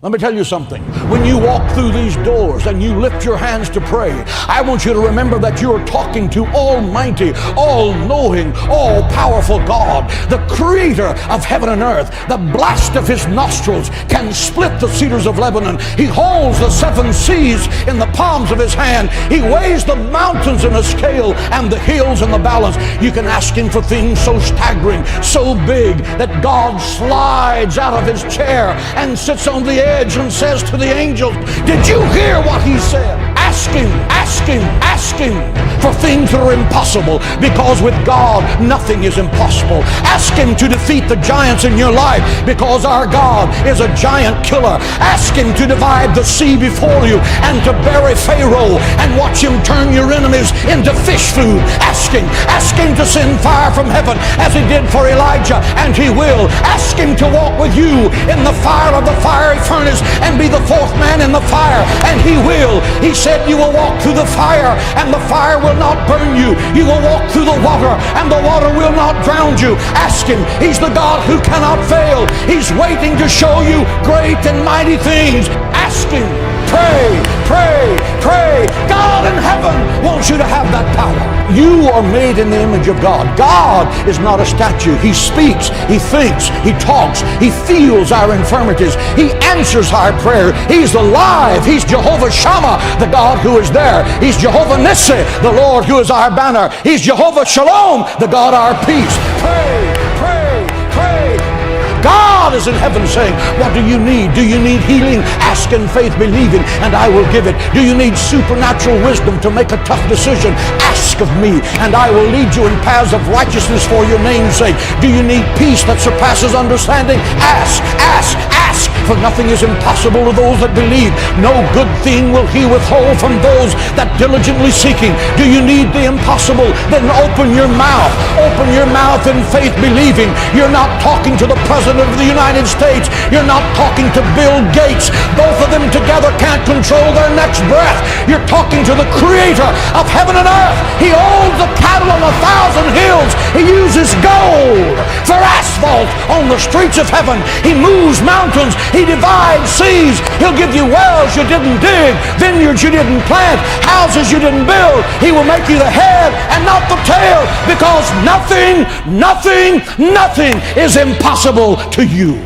Let me tell you something. When you walk through these doors and you lift your hands to pray, I want you to remember that you're talking to Almighty, all-knowing, all-powerful God, the creator of heaven and earth. The blast of his nostrils can split the cedars of Lebanon. He holds the seven seas in the palms of his hand. He weighs the mountains in a scale and the hills in the balance. You can ask him for things so staggering, so big, that God slides out of his chair and sits on the edge and says to the angels, "Did you hear what he said?" Ask him for things that are impossible, because with God nothing is impossible. Ask him to defeat the giants in your life, because our God is a giant killer. Ask him to divide the sea before you and to bury Pharaoh and watch him turn your enemies into fish food. Ask him to send fire from heaven as he did for Elijah, and he will. Ask him to walk with you in the fire of the fiery furnace and be the fourth man in the fire, and he will. He said you will walk through the fire and the fire will not burn you. You will walk through the water and the water will not drown you. Ask him. He's the God who cannot fail. He's waiting to show you great and mighty things. Ask him. Pray, pray, pray. God in heaven wants you to have that power. You are made in the image of God. God is not a statue. He speaks, he thinks, he talks, he feels our infirmities. He answers our prayer. He's alive. He's Jehovah Shammah, the God who is there. He's Jehovah Nissi, the Lord who is our banner. He's Jehovah Shalom, the God our peace. Pray, pray, pray. God is in heaven saying, what do you need? Do you need healing? Ask in faith, believing, and I will give it. Do you need supernatural wisdom to make a tough decision? Ask of me, and I will lead you in paths of righteousness for your name's sake. Do you need peace that surpasses understanding? Ask, ask, ask, for nothing is impossible to those that believe. No good thing will he withhold from those that diligently seek him. Do you need the impossible? Then open your mouth. Open your mouth in faith, believing. You're not talking to the President of the United States. You're not talking to Bill Gates. Both of them together can't control their next breath. You're talking to the Creator of heaven and earth. He owns the cattle on 1,000 hills. He uses gold for asphalt on the streets of heaven. He moves mountains. He divides seas. He'll give you wells you didn't dig, vineyards you didn't plant, houses you didn't build. He will make you the head and not the tail, because nothing is impossible to you.